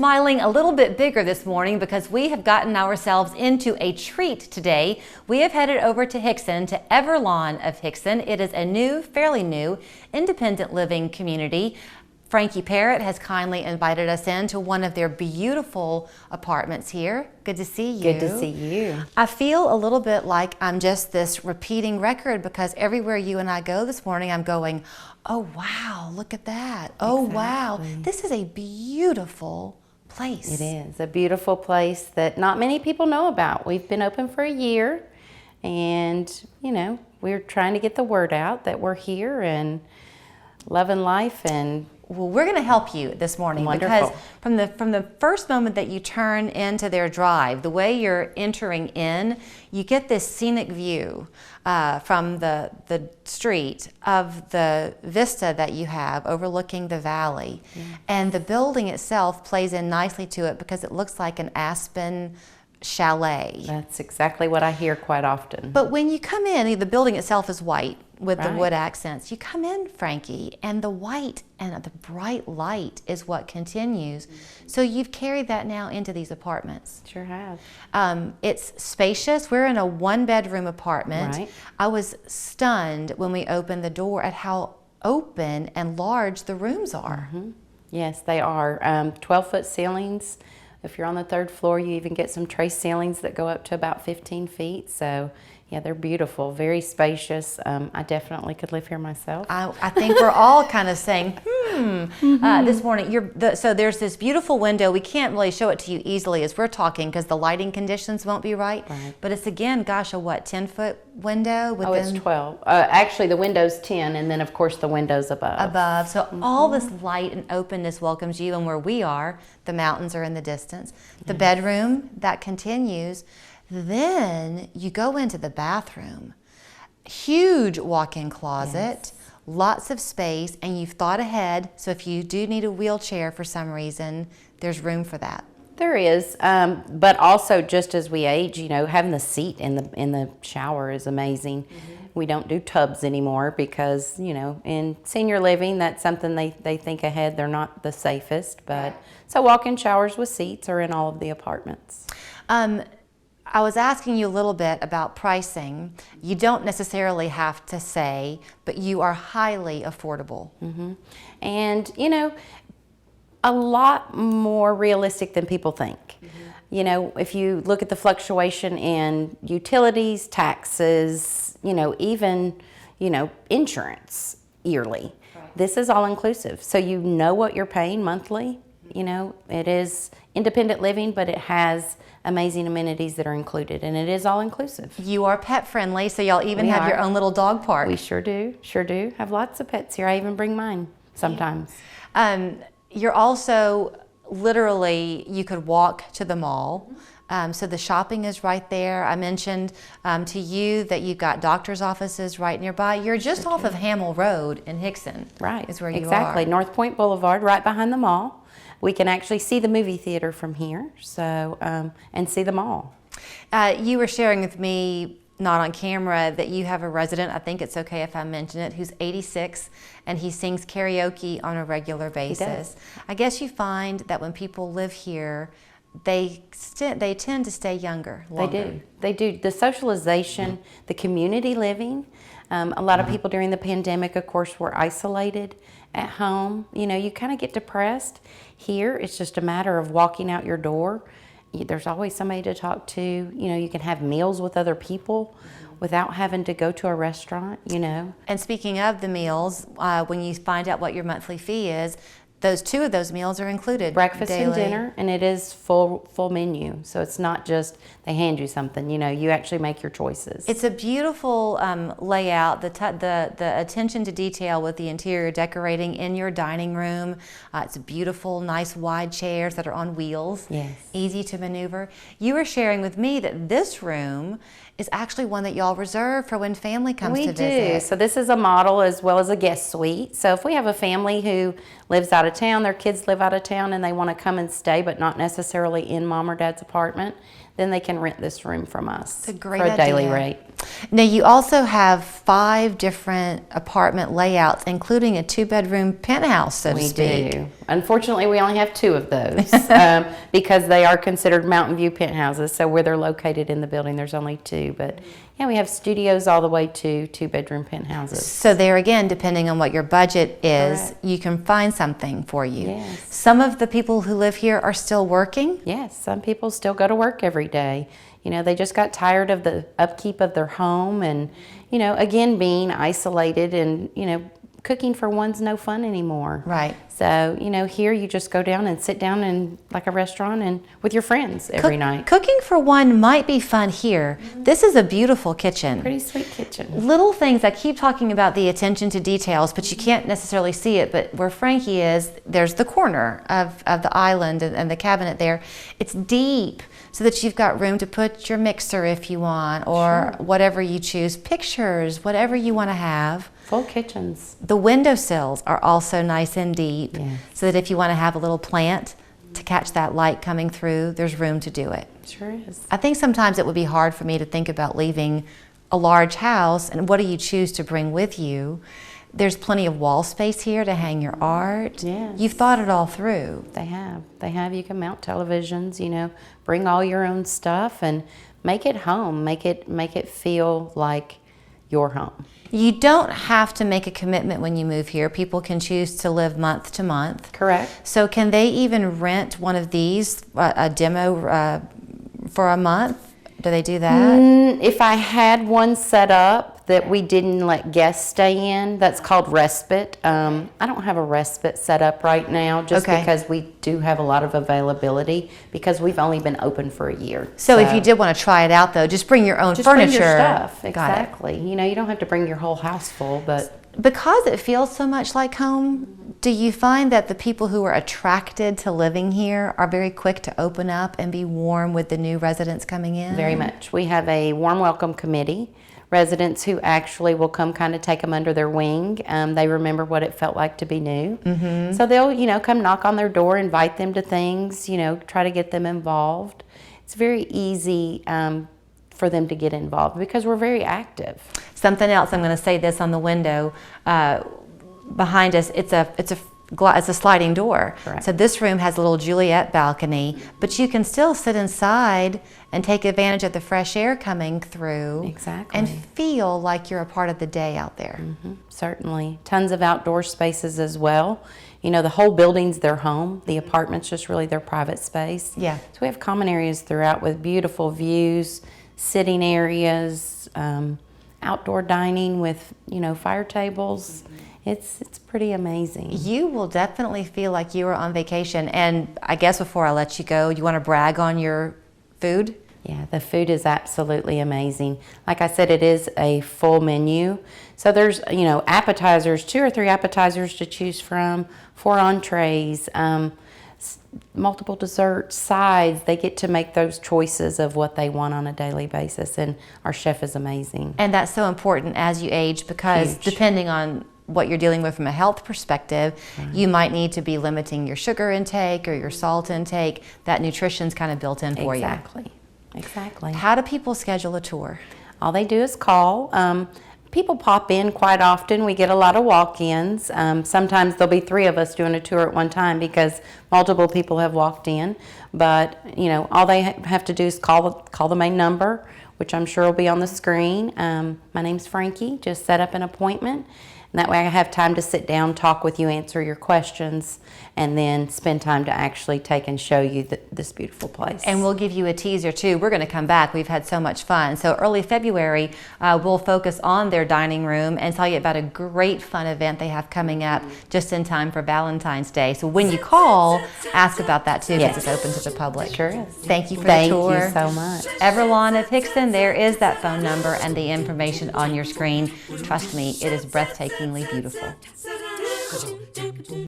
smiling a little bit bigger this morning because we have gotten ourselves into a treat today. We have headed over to Hixson, to Everlan of Hixson. It is a new, fairly new, independent living community. Frankie Parrott has kindly invited us into one of their beautiful apartments here. Good to see you. Good to see you. I feel a little bit like I'm just this repeating record because everywhere you and I go this morning, I'm going, oh wow, look at that. Oh wow, this is a beautiful place. It is a beautiful place that not many people know about. We've been open for a year and, you know, we're trying to get the word out that we're here and loving life. And well, we're going to help you this morning. Wonderful. Because from the first moment that you turn into their drive, the way you're entering in, you get this scenic view from the street of the vista that you have overlooking the valley. Yeah. And the building itself plays in nicely to it because it looks like an aspen chalet. That's exactly what I hear quite often. But when you come in, the building itself is white with the wood accents. You come in, Frankie, and the white and the bright light is what continues. So you've carried that now into these apartments. Sure have. It's spacious. We're in a one-bedroom apartment. Right. I was stunned when we opened the door at how open and large the rooms are. Mm-hmm. Yes, they are. 12-foot ceilings. If you're on the third floor, you even get some tray ceilings that go up to about 15 feet. So, yeah, they're beautiful, very spacious. I definitely could live here myself. I think we're all kind of saying, this morning. So there's this beautiful window. We can't really show it to you easily as we're talking because the lighting conditions won't be right. But it's again, gosh, a what, 10-foot window? Oh, it's 12. Actually, the window's 10, and then, of course, the window's above. So all this light and openness welcomes you, and where we are, the mountains are in the distance. The bedroom, that continues. Then you go into the bathroom. Huge walk-in closet, lots of space, and you've thought ahead. So if you do need a wheelchair for some reason, there's room for that. There is, but also just as we age, you know, having the seat in the shower is amazing. We don't do tubs anymore because, you know, in senior living, that's something they think ahead. They're not the safest, but so walk-in showers with seats are in all of the apartments. I was asking you a little bit about pricing. You don't necessarily have to say, but you are highly affordable. And, you know, a lot more realistic than people think. You know, if you look at the fluctuation in utilities, taxes, you know, even, you know, insurance yearly. This is all inclusive. So you know what you're paying monthly. You know, it is independent living, but it has amazing amenities that are included, and it is all inclusive. You are pet friendly, so y'all even have your own little dog park. We sure do, Have lots of pets here. I even bring mine sometimes. You're also literally, you could walk to the mall. So the shopping is right there. I mentioned to you that you've got doctor's offices right nearby. You're just off of Hamill Road in Hixson. Right, is where you are. Exactly, North Point Boulevard, right behind the mall. We can actually see the movie theater from here, so and see the mall. You were sharing with me, not on camera, that you have a resident, I think it's okay if I mention it, who's 86, and he sings karaoke on a regular basis. He does. I guess you find that when people live here, they tend to stay younger longer. They do. The socialization, the community living. A lot of people during the pandemic, of course, were isolated at home. You know, you kind of get depressed. Here, it's just a matter of walking out your door. There's always somebody to talk to. You know, you can have meals with other people without having to go to a restaurant, you know. And speaking of the meals, when you find out what your monthly fee is, two of those meals are included. Breakfast daily. and dinner, and it is full menu. So it's not just they hand you something, you know, you actually make your choices. It's a beautiful layout, the attention to detail with the interior decorating in your dining room. It's beautiful, nice wide chairs that are on wheels. Yes. Easy to maneuver. You were sharing with me that this room is actually one that y'all reserve for when family comes to visit. We do. So this is a model as well as a guest suite. So if we have a family who lives out of of town, their kids live out of town, and they want to come and stay, but not necessarily in mom or dad's apartment, then they can rent this room from us for a daily rate. Now, you also have 5 different apartment layouts, including a 2-bedroom penthouse, so to speak. We do. Unfortunately, we only have 2 of those because they are considered Mountain View penthouses. So where they're located in the building, there's only 2. But yeah, we have studios all the way to 2-bedroom penthouses. So there again, depending on what your budget is, Correct. You can find something for you. Yes. Some of the people who live here are still working. Yes, some people still go to work every day. You know, they just got tired of the upkeep of their home and, you know, again, being isolated and, you know, cooking for one's no fun anymore. Right. So, you know, here you just go down and sit down in like a restaurant and with your friends every night. Cooking for one might be fun here. This is a beautiful kitchen. Pretty sweet kitchen. Little things, I keep talking about the attention to details, but you can't necessarily see it. But where Frankie is, there's the corner of the island and the cabinet there. It's deep, so that you've got room to put your mixer if you want, or Sure. whatever you choose, pictures, whatever you want to have. Full kitchens. The windowsills are also nice and deep, Yes. so that if you want to have a little plant to catch that light coming through, there's room to do it. Sure is. I think sometimes it would be hard for me to think about leaving a large house, and what do you choose to bring with you? There's plenty of wall space here to hang your art. Yes. You've thought it all through. They have. They have. You can mount televisions, you know, bring all your own stuff and make it home. Make it feel like your home. You don't have to make a commitment when you move here. People can choose to live month to month. Correct. So can they even rent one of these, a demo for a month? Do they do that? If I had one set up that we didn't let guests stay in, that's called respite. I don't have a respite set up right now just Okay. because we do have a lot of availability because we've only been open for a year. So if you did want to try it out, though, just bring your own just furniture. bring your stuff. Got it. Exactly. You know, you don't have to bring your whole house full, but Because it feels so much like home, do you find that the people who are attracted to living here are very quick to open up and be warm with the new residents coming in? very much. We have a warm welcome committee. Residents who actually will come kind of take them under their wing. They remember what it felt like to be new. Mm-hmm. So they'll, you know, come knock on their door, invite them to things, you know, try to get them involved. It's very easy for them to get involved because we're very active. Something else, I'm going to say this on the window behind us, it's a sliding door. Correct. So this room has a little Juliet balcony, but you can still sit inside and take advantage of the fresh air coming through. Exactly. And feel like you're a part of the day out there. Mm-hmm. Certainly. Tons of outdoor spaces as well. You know, the whole building's their home. The apartment's just really their private space. Yeah. So we have common areas throughout with beautiful views, sitting areas, outdoor dining with, you know, fire tables. It's pretty amazing. You will definitely feel like you are on vacation. And I guess before I let you go, you want to brag on your food? Yeah, the food is absolutely amazing. Like I said, it is a full menu. So there's, you know, appetizers, 2 or 3 appetizers to choose from, 4 entrees, multiple desserts, sides. They get to make those choices of what they want on a daily basis. And our chef is amazing. And that's so important as you age because Huge. depending on what you're dealing with from a health perspective, you might need to be limiting your sugar intake or your salt intake. That nutrition's kind of built in for Exactly. Exactly. you. How do people schedule a tour? All they do is call. People pop in quite often. We get a lot of walk-ins. Sometimes there'll be 3 of us doing a tour at one time because multiple people have walked in. But, you know, all they have to do is call the main number, which I'm sure will be on the screen. My name's Frankie. Just set up an appointment. And that way I have time to sit down, talk with you, answer your questions, and then spend time to actually take and show you this beautiful place. And we'll give you a teaser too. We're going to come back. We've had so much fun. So early February, we'll focus on their dining room and tell you about a great fun event they have coming up just in time for Valentine's Day. So when you call, ask about that too because Yes. it's open to the public. Sure is. Thank you for the tour. Thank you so much. Everlan of Hixson, there is that phone number and the information on your screen. Trust me, it is breathtakingly beautiful.